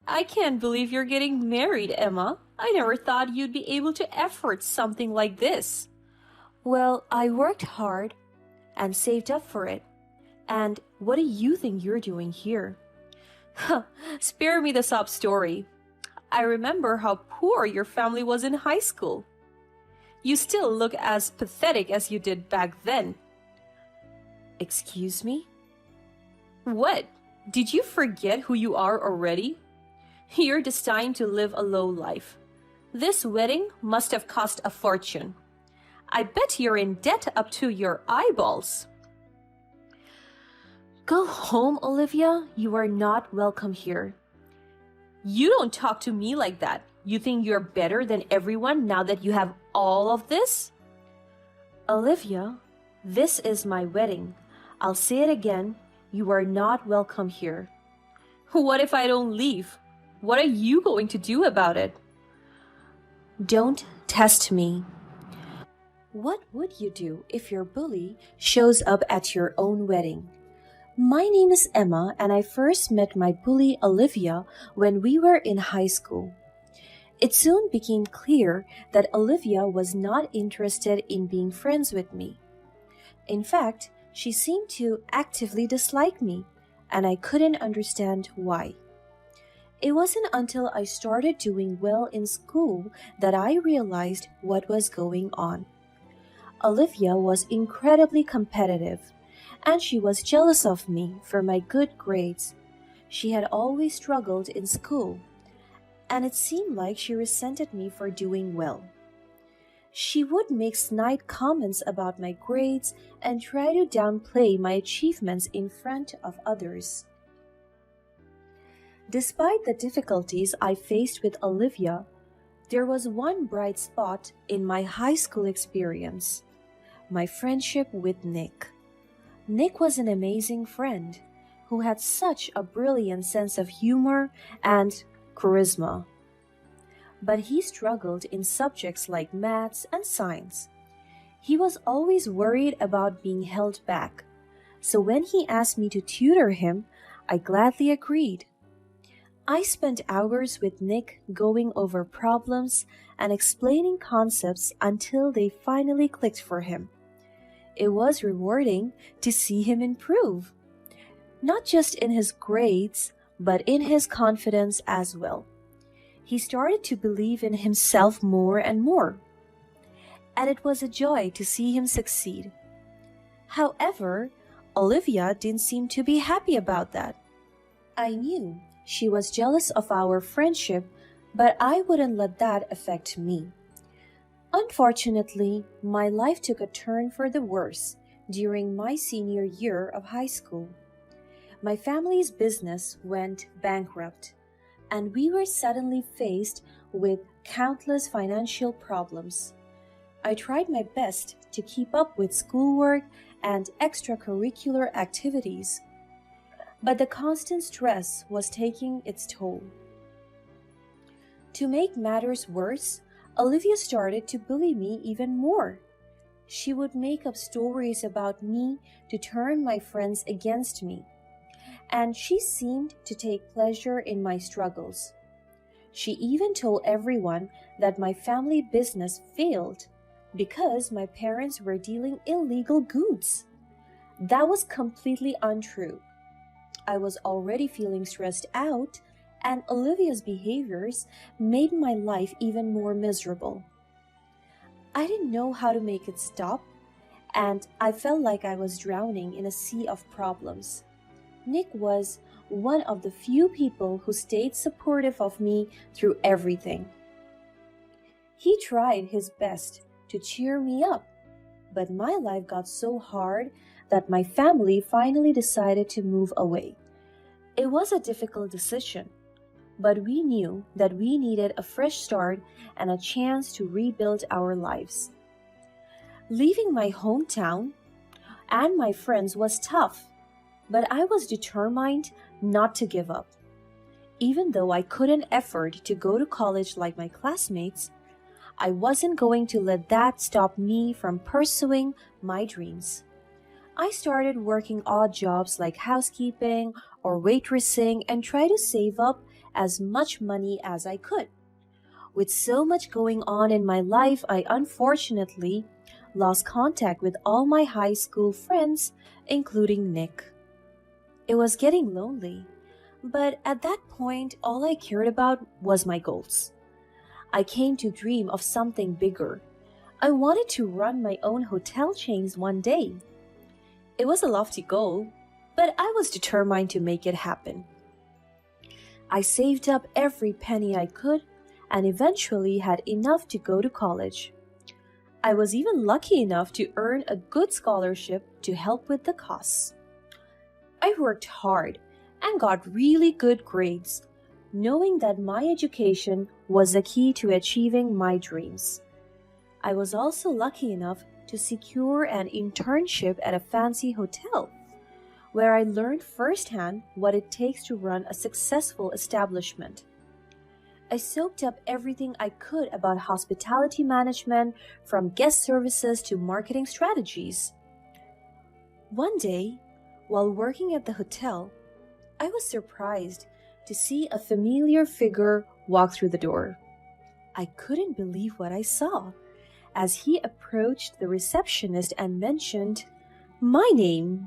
I can't believe you're getting married, Emma. I never thought you'd be able to afford something like this. Well, I worked hard and saved up for it. And what do you think you're doing here? Huh, spare me the sob story. I remember how poor your family was in high school. You still look as pathetic as you did back then. Excuse me? What? Did you forget who you are already? You're destined to live a low life. This wedding must have cost a fortune. I bet you're in debt up to your eyeballs. Go home, Olivia. You are not welcome here. You don't talk to me like that. You think you're better than everyone now that you have all of this? Olivia, this is my wedding. I'll say it again. You are not welcome here. What if I don't leave? What are you going to do about it? Don't test me. What would you do if your bully shows up at your own wedding? My name is Emma, and I first met my bully Olivia when we were in high school. It soon became clear that Olivia was not interested in being friends with me. In fact, she seemed to actively dislike me, and I couldn't understand why. It wasn't until I started doing well in school that I realized what was going on. Olivia was incredibly competitive, and she was jealous of me for my good grades. She had always struggled in school, and it seemed like she resented me for doing well. She would make snide comments about my grades and try to downplay my achievements in front of others. Despite the difficulties I faced with Olivia, there was one bright spot in my high school experience: my friendship with Nick. Nick was an amazing friend who had such a brilliant sense of humor and charisma. But he struggled in subjects like maths and science. He was always worried about being held back, so when he asked me to tutor him, I gladly agreed. I spent hours with Nick going over problems and explaining concepts until they finally clicked for him. It was rewarding to see him improve, not just in his grades, but in his confidence as well. He started to believe in himself more and more, and it was a joy to see him succeed. However, Olivia didn't seem to be happy about that. I knew she was jealous of our friendship, but I wouldn't let that affect me. Unfortunately, my life took a turn for the worse during my senior year of high school. My family's business went bankrupt, and we were suddenly faced with countless financial problems. I tried my best to keep up with schoolwork and extracurricular activities, but the constant stress was taking its toll. To make matters worse, Olivia started to bully me even more. She would make up stories about me to turn my friends against me, and she seemed to take pleasure in my struggles. She even told everyone that my family business failed because my parents were dealing illegal goods. That was completely untrue. I was already feeling stressed out, and Olivia's behaviors made my life even more miserable. I didn't know how to make it stop, and I felt like I was drowning in a sea of problems. Nick was one of the few people who stayed supportive of me through everything. He tried his best to cheer me up, but my life got so hard that my family finally decided to move away. It was a difficult decision, but we knew that we needed a fresh start and a chance to rebuild our lives. Leaving my hometown and my friends was tough, but I was determined not to give up. Even though I couldn't afford to go to college like my classmates, I wasn't going to let that stop me from pursuing my dreams. I started working odd jobs like housekeeping or waitressing and tried to save up as much money as I could. With so much going on in my life, I unfortunately lost contact with all my high school friends, including Nick. It was getting lonely, but at that point, all I cared about was my goals. I came to dream of something bigger. I wanted to run my own hotel chains one day. It was a lofty goal, but I was determined to make it happen. I saved up every penny I could and eventually had enough to go to college. I was even lucky enough to earn a good scholarship to help with the costs. I worked hard and got really good grades, knowing that my education was the key to achieving my dreams. I was also lucky enough to secure an internship at a fancy hotel, where I learned firsthand what it takes to run a successful establishment. I soaked up everything I could about hospitality management, from guest services to marketing strategies. One day, while working at the hotel, I was surprised to see a familiar figure walk through the door. I couldn't believe what I saw as he approached the receptionist and mentioned my name.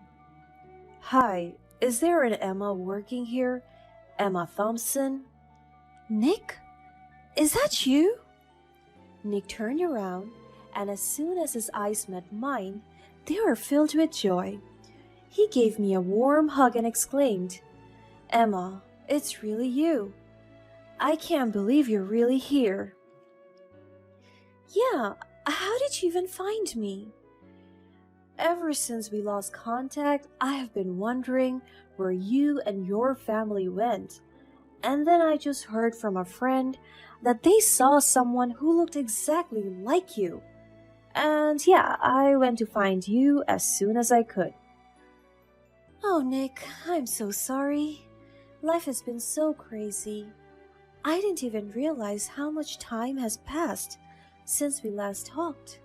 "Hi, is there an Emma working here? Emma Thompson?" "Nick, is that you?" Nick turned around, and as soon as his eyes met mine, they were filled with joy. He gave me a warm hug and exclaimed, "Emma, it's really you. I can't believe you're really here." "Yeah, how did you even find me?" "Ever since we lost contact, I have been wondering where you and your family went. And then I just heard from a friend that they saw someone who looked exactly like you. And yeah, I went to find you as soon as I could." "Oh, Nick, I'm so sorry. Life has been so crazy. I didn't even realize how much time has passed since we last talked."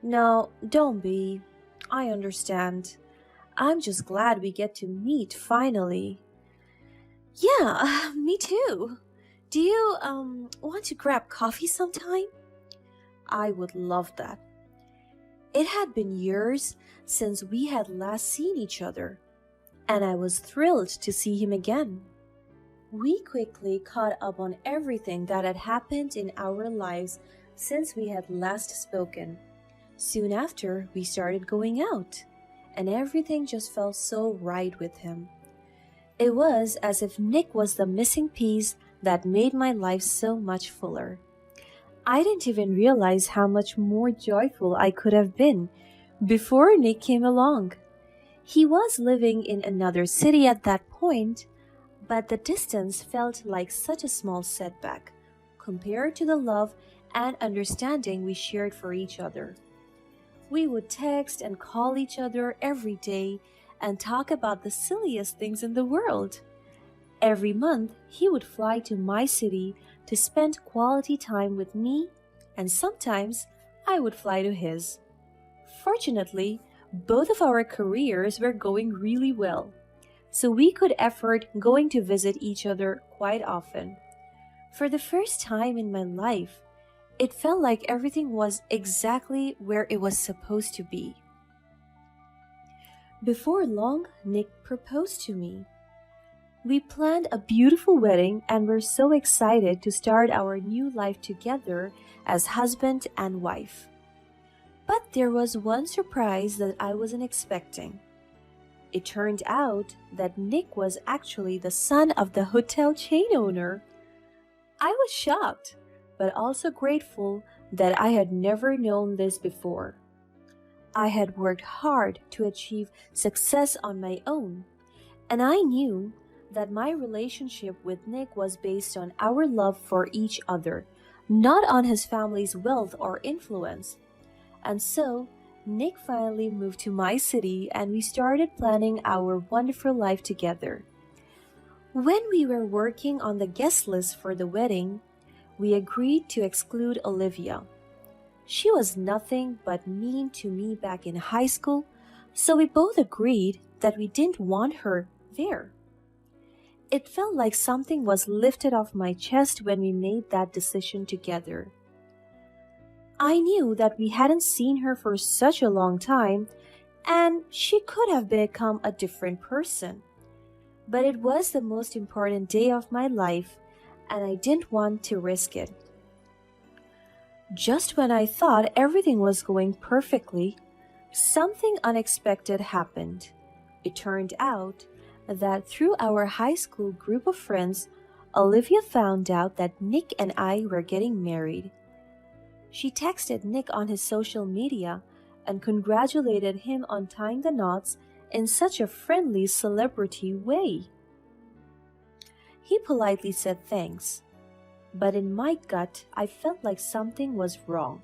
"No, don't be. I understand. I'm just glad we get to meet finally." "Yeah, me too. Do you want to grab coffee sometime?" "I would love that." It had been years since we had last seen each other, and I was thrilled to see him again. We quickly caught up on everything that had happened in our lives since we had last spoken. Soon after, we started going out, and everything just felt so right with him. It was as if Nick was the missing piece that made my life so much fuller. I didn't even realize how much more joyful I could have been before Nick came along. He was living in another city at that point, but the distance felt like such a small setback compared to the love and understanding we shared for each other. We would text and call each other every day and talk about the silliest things in the world. Every month, he would fly to my city to spend quality time with me, and sometimes I would fly to his. Fortunately, both of our careers were going really well, so we could afford going to visit each other quite often. For the first time in my life, it felt like everything was exactly where it was supposed to be. Before long, Nick proposed to me. We planned a beautiful wedding and were so excited to start our new life together as husband and wife. But there was one surprise that I wasn't expecting. It turned out that Nick was actually the son of the hotel chain owner. I was shocked, but also grateful that I had never known this before. I had worked hard to achieve success on my own, and I knew that my relationship with Nick was based on our love for each other, not on his family's wealth or influence. And so, Nick finally moved to my city and we started planning our wonderful life together. When we were working on the guest list for the wedding, we agreed to exclude Olivia. She was nothing but mean to me back in high school, so we both agreed that we didn't want her there. It felt like something was lifted off my chest when we made that decision together. I knew that we hadn't seen her for such a long time, and she could have become a different person. But it was the most important day of my life, and I didn't want to risk it. Just when I thought everything was going perfectly, something unexpected happened. It turned out that through our high school group of friends, Olivia found out that Nick and I were getting married. She texted Nick on his social media and congratulated him on tying the knots in such a friendly celebrity way. He politely said thanks, but in my gut, I felt like something was wrong.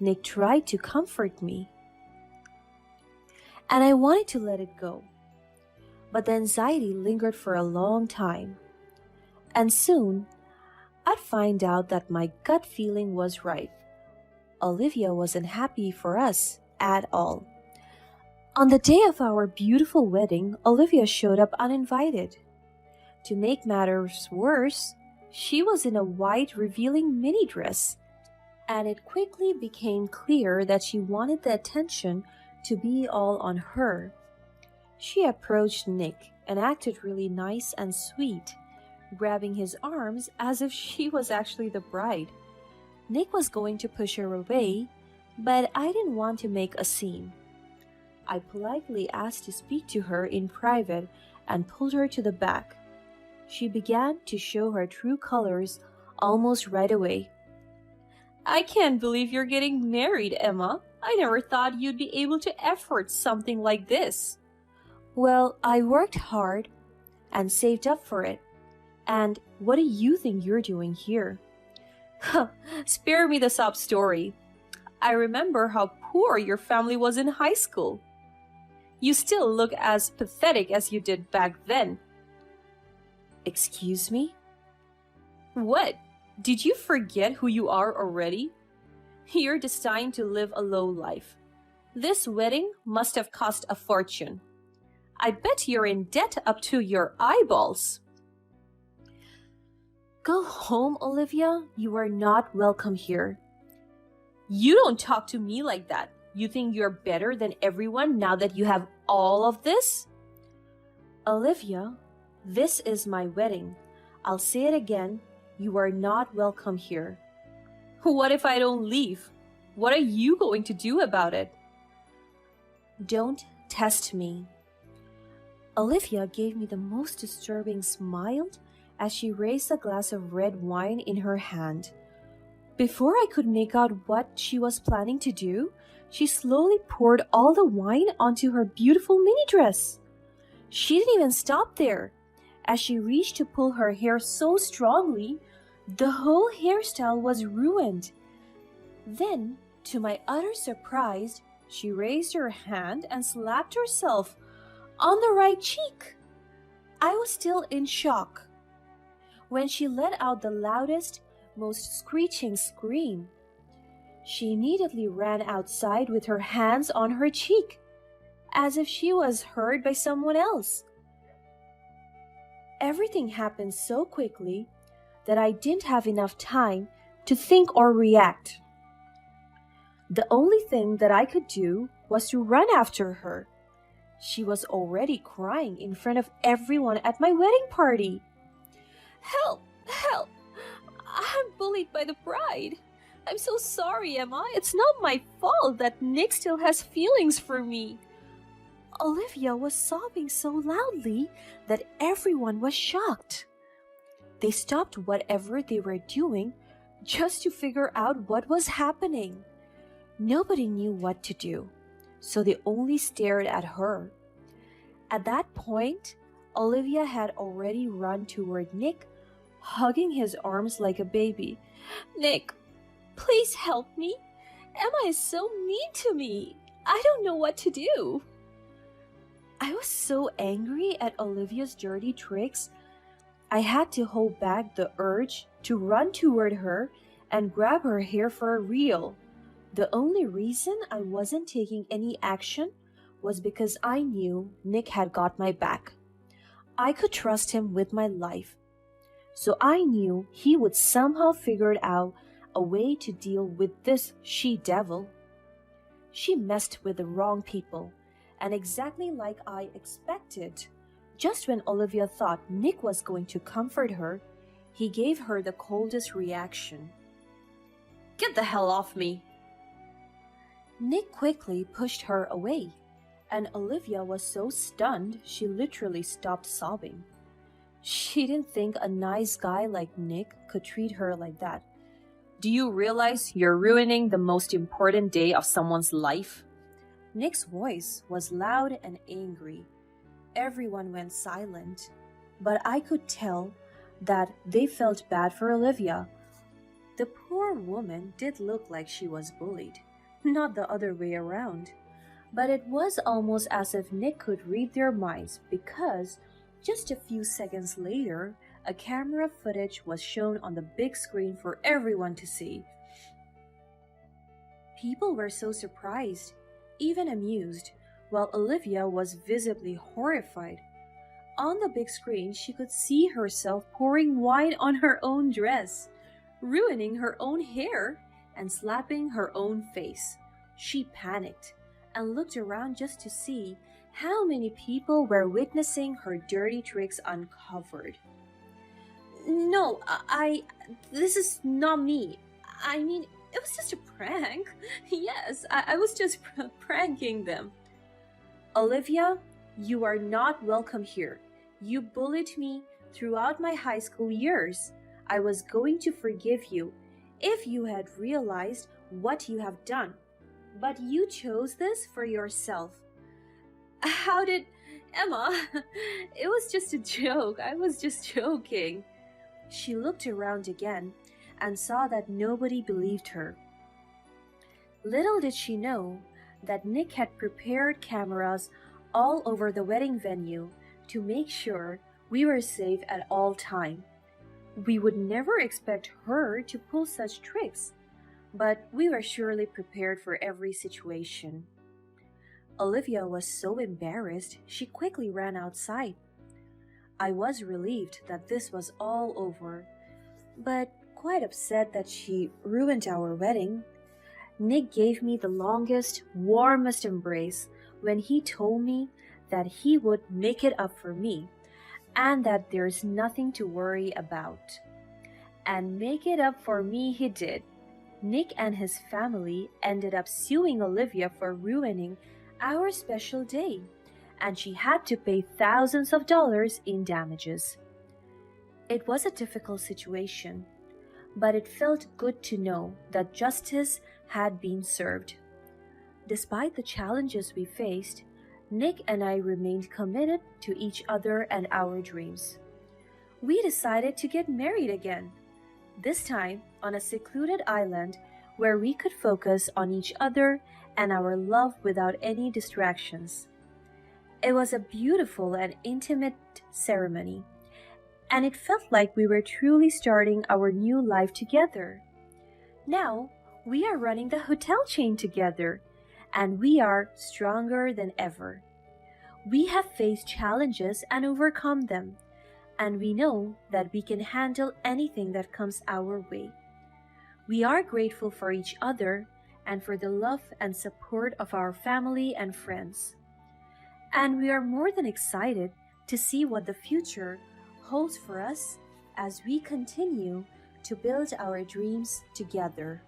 Nick tried to comfort me, and I wanted to let it go. But the anxiety lingered for a long time, and soon I'd find out that my gut feeling was right. Olivia wasn't happy for us at all. On the day of our beautiful wedding, Olivia showed up uninvited. To make matters worse, she was in a white, revealing mini dress, and it quickly became clear that she wanted the attention to be all on her. She approached Nick and acted really nice and sweet, grabbing his arms as if she was actually the bride. Nick was going to push her away, but I didn't want to make a scene. I politely asked to speak to her in private and pulled her to the back. She began to show her true colors almost right away. I can't believe you're getting married, Emma. I never thought you'd be able to afford something like this. Well, I worked hard and saved up for it. And what do you think you're doing here? Spare me the sob story. I remember how poor your family was in high school. You still look as pathetic as you did back then. Excuse me? What? Did you forget who you are already? You're destined to live a low life. This wedding must have cost a fortune. I bet you're in debt up to your eyeballs. Go home, Olivia. You are not welcome here. You don't talk to me like that. You think you're better than everyone now that you have all of this? Olivia, this is my wedding. I'll say it again. You are not welcome here. What if I don't leave? What are you going to do about it? Don't test me. Olivia gave me the most disturbing smile as she raised a glass of red wine in her hand. Before I could make out what she was planning to do, she slowly poured all the wine onto her beautiful mini dress. She didn't even stop there. As she reached to pull her hair so strongly, the whole hairstyle was ruined. Then, to my utter surprise, she raised her hand and slapped herself on the right cheek. I was still in shock when she let out the loudest, most screeching scream. She immediately ran outside with her hands on her cheek, as if she was heard by someone else. Everything happened so quickly that I didn't have enough time to think or react. The only thing that I could do was to run after her. She was already crying in front of everyone at my wedding party. Help! Help! I'm bullied by the bride. I'm so sorry, Emma. It's not my fault that Nick still has feelings for me. Olivia was sobbing so loudly that everyone was shocked. They stopped whatever they were doing just to figure out what was happening. Nobody knew what to do, so they only stared at her. At that point, Olivia had already run toward Nick, hugging his arms like a baby. Nick, please help me. Emma is so mean to me. I don't know what to do. I was so angry at Olivia's dirty tricks. I had to hold back the urge to run toward her and grab her hair for real. The only reason I wasn't taking any action was because I knew Nick had got my back. I could trust him with my life. So I knew he would somehow figure out a way to deal with this she-devil. She messed with the wrong people, and exactly like I expected, just when Olivia thought Nick was going to comfort her, he gave her the coldest reaction. Get the hell off me! Nick quickly pushed her away, and Olivia was so stunned she literally stopped sobbing. She didn't think a nice guy like Nick could treat her like that. Do you realize you're ruining the most important day of someone's life? Nick's voice was loud and angry. Everyone went silent, but I could tell that they felt bad for Olivia. The poor woman did look like she was bullied, not the other way around. But it was almost as if Nick could read their minds because just a few seconds later, a camera footage was shown on the big screen for everyone to see. People were so surprised, even amused, while Olivia was visibly horrified. On the big screen, she could see herself pouring wine on her own dress, ruining her own hair, and slapping her own face. She panicked and looked around just to see how many people were witnessing her dirty tricks uncovered. No, this is not me. I mean, it was just a prank. Yes, I was just pranking them. Olivia, you are not welcome here. You bullied me throughout my high school years. I was going to forgive you if you had realized what you have done. But you chose this for yourself. How did... Emma, it was just a joke. I was just joking. She looked around again and saw that nobody believed her. Little did she know that Nick had prepared cameras all over the wedding venue to make sure we were safe at all time. We would never expect her to pull such tricks, but we were surely prepared for every situation. Olivia was so embarrassed, she quickly ran outside. I was relieved that this was all over, but quite upset that she ruined our wedding. Nick gave me the longest, warmest embrace when he told me that he would make it up for me and that there's nothing to worry about. And make it up for me he did. Nick and his family ended up suing Olivia for ruining our special day, and she had to pay thousands of dollars in damages. It was a difficult situation, but it felt good to know that justice had been served. Despite the challenges we faced, Nick and I remained committed to each other and our dreams. We decided to get married again, this time on a secluded island where we could focus on each other and our love without any distractions. It was a beautiful and intimate ceremony, and it felt like we were truly starting our new life together. Now, we are running the hotel chain together, and we are stronger than ever. We have faced challenges and overcome them, and we know that we can handle anything that comes our way. We are grateful for each other and for the love and support of our family and friends. And we are more than excited to see what the future holds for us as we continue to build our dreams together.